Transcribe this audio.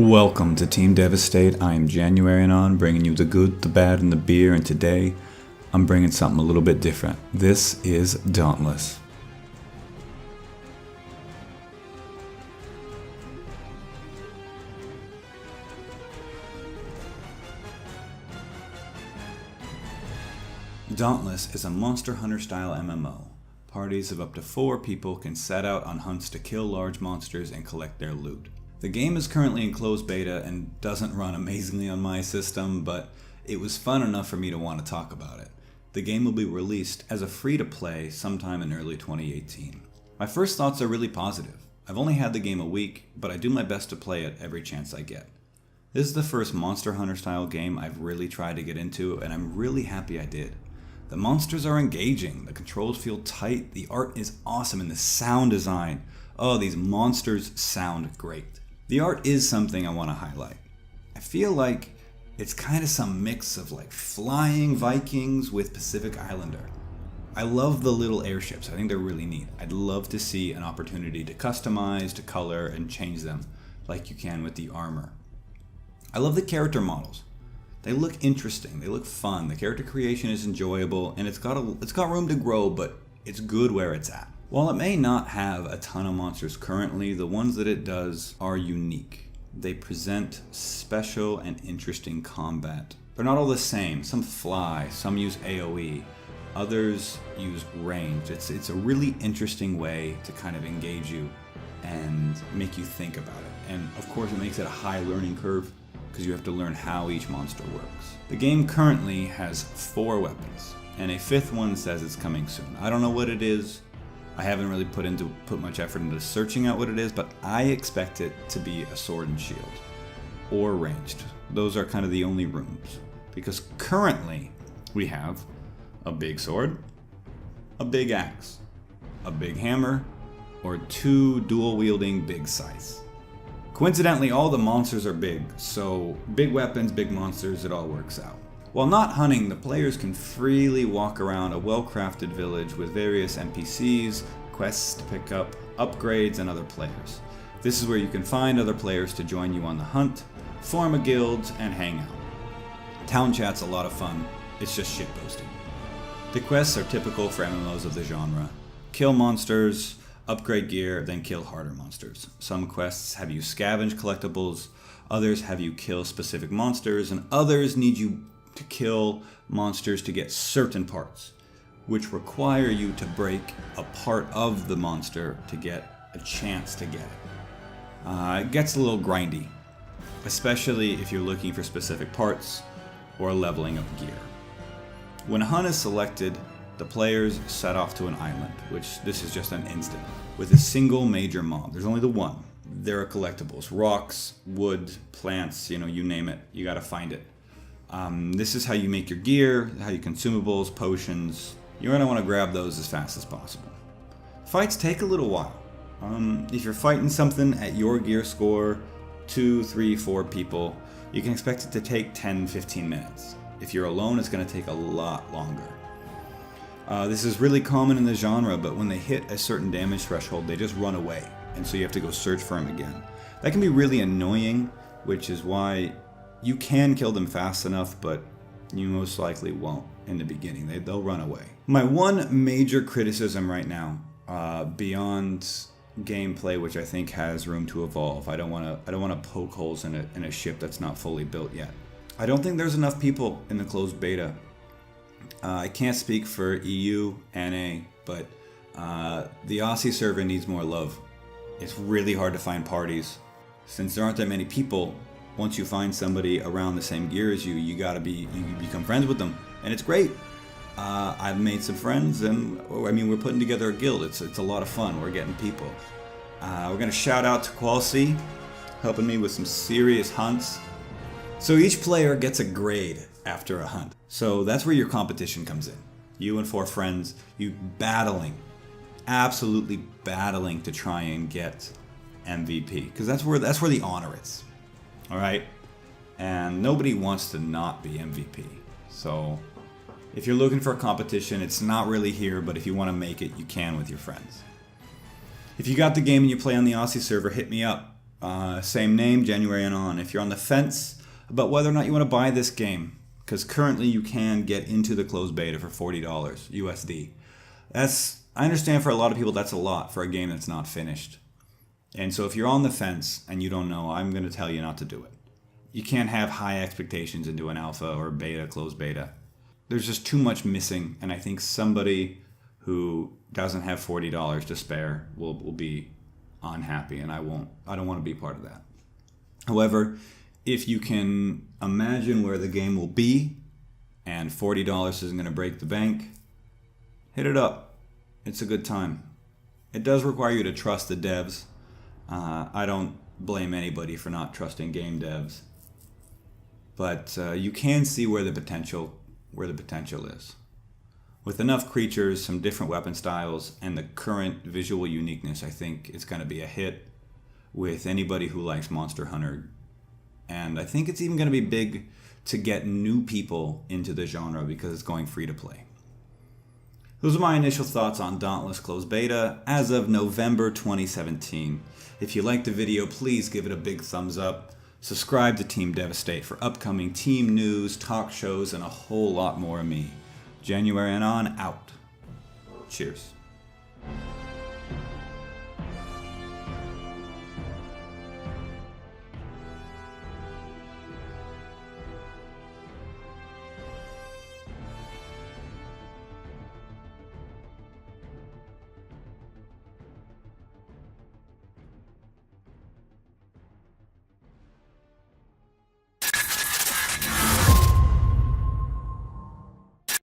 Welcome to Team Devistate. I am JanuaryAndOn, bringing you the good, the bad, and the beer, and today I'm bringing something a little bit different. This is Dauntless. Dauntless is a Monster Hunter style MMO. Parties of up to 4 people can set out on hunts to kill large monsters and collect their loot. The game is currently in closed beta and doesn't run amazingly on my system, but it was fun enough for me to want to talk about it. The game will be released as a free-to-play sometime in early 2018. My first thoughts are really positive. I've only had the game a week, but I do my best to play it every chance I get. This is the first Monster Hunter style game I've really tried to get into, and I'm really happy I did. The monsters are engaging, the controls feel tight, the art is awesome, and the sound design. Oh, these monsters sound great. The art is something I want to highlight. I feel like it's kind of some mix of like flying Vikings with Pacific Islander. I love the little airships. I think they're really neat. I'd love to see an opportunity to customize, to color, and change them like you can with the armor. I love the character models. They look interesting. They look fun. The character creation is enjoyable, and it's got room to grow, but it's good where it's at. While it may not have a ton of monsters currently, the ones that it does are unique. They present special and interesting combat. They're not all the same. Some fly, some use AoE, others use range. It's a really interesting way to kind of engage you and make you think about it. And of course it makes it a high learning curve because you have to learn how each monster works. The game currently has 4 weapons, and a 5th one says it's coming soon. I don't know what it is. I haven't really put much effort into searching out what it is, but I expect it to be a sword and shield, or ranged. Those are kind of the only rooms, because currently we have a big sword, a big axe, a big hammer, or 2 dual-wielding big scythes. Coincidentally, all the monsters are big, so big weapons, big monsters, it all works out. While not hunting, the players can freely walk around a well-crafted village with various NPCs, quests to pick up, upgrades, and other players. This is where you can find other players to join you on the hunt, form a guild, and hang out. Town chat's a lot of fun, it's just shitposting. The quests are typical for MMOs of the genre. Kill monsters, upgrade gear, then kill harder monsters. Some quests have you scavenge collectibles, others have you kill specific monsters, and others need you to kill monsters to get certain parts, which require you to break a part of the monster to get a chance to get it. It gets a little grindy, especially if you're looking for specific parts or leveling up gear. When a hunt is selected, the players set off to an island, which this is just an instant, with a single major mob. There's only the one. There are collectibles, rocks, wood, plants, you name it, you gotta find it. This is how you make your gear, how you consumables, potions. You're going to want to grab those as fast as possible. Fights take a little while. If you're fighting something at your gear score, 2, 3, 4 people, you can expect it to take 10-15 minutes. If you're alone, it's going to take a lot longer. This is really common in the genre, but when they hit a certain damage threshold, they just run away, and so you have to go search for them again. That can be really annoying, which is why you can kill them fast enough, but you most likely won't in the beginning. They'll run away. My one major criticism right now, beyond gameplay, which I think has room to evolve. I don't want to poke holes in a ship that's not fully built yet. I don't think there's enough people in the closed beta. I can't speak for EU, NA, but the Aussie server needs more love. It's really hard to find parties. Since there aren't that many people, once you find somebody around the same gear as you, you become friends with them, and it's great. I've made some friends, and we're putting together a guild. It's a lot of fun. We're getting people. We're gonna shout out to Qualcy, helping me with some serious hunts. So each player gets a grade after a hunt. So that's where your competition comes in. You and 4 friends, you absolutely battling to try and get MVP, because that's where the honor is. All right, and nobody wants to not be MVP. So if you're looking for a competition, it's not really here, but if you want to make it, you can with your friends. If you got the game and you play on the Aussie server, hit me up. Same name, JanuaryAndOn. If you're on the fence about whether or not you want to buy this game, because currently you can get into the closed beta for $40 USD. I understand for a lot of people that's a lot for a game that's not finished. And so if you're on the fence and you don't know, I'm going to tell you not to do it. You can't have high expectations into an alpha or beta, closed beta. There's just too much missing, and I think somebody who doesn't have $40 to spare will be unhappy, and I don't want to be part of that. However, if you can imagine where the game will be and $40 isn't going to break the bank, hit it up. It's a good time. It does require you to trust the devs. I don't blame anybody for not trusting game devs, but you can see where the potential is. With enough creatures, some different weapon styles, and the current visual uniqueness, I think it's going to be a hit with anybody who likes Monster Hunter. And I think it's even going to be big to get new people into the genre because it's going free to play. Those are my initial thoughts on Dauntless Closed Beta as of November 2017. If you liked the video, please give it a big thumbs up. Subscribe to Team Devistate for upcoming team news, talk shows, and a whole lot more of me. JanuaryAndOn out. Cheers.